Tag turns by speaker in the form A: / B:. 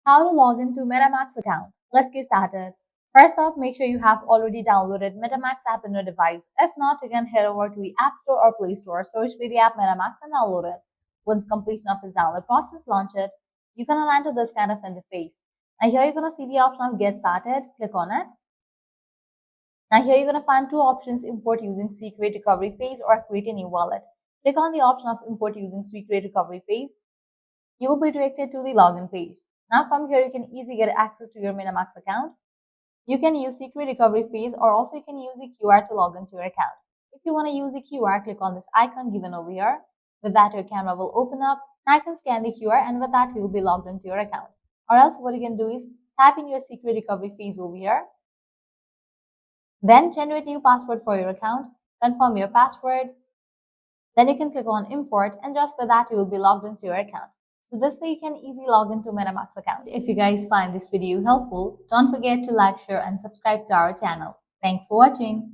A: How to log into Metamask account. Let's get started. First off, make sure you have already downloaded Metamask app in your device. If not, you can head over to the App Store or Play Store, search for the app Metamask and download it. Once completion of its download process, launch it. You can align to this kind of interface. Now here you're going to see the option of Get Started. Click on it. Now here you're going to find two options, import using secret recovery phase or create a new wallet. Click on the option of import using secret recovery phase. You will be directed to the login page. Now from here, you can easily get access to your Metamask account. You can use secret recovery phase or also you can use the QR to log into your account. If you want to use the QR, click on this icon given over here. With that, your camera will open up. Now you can scan the QR and with that, you will be logged into your account. Or else what you can do is type in your secret recovery phase over here. Then generate new password for your account. Confirm your password. Then you can click on import and just for that, you will be logged into your account. So this way you can easily log into Metamask account. If you guys find this video helpful, don't forget to like, share and subscribe to our channel. Thanks for watching.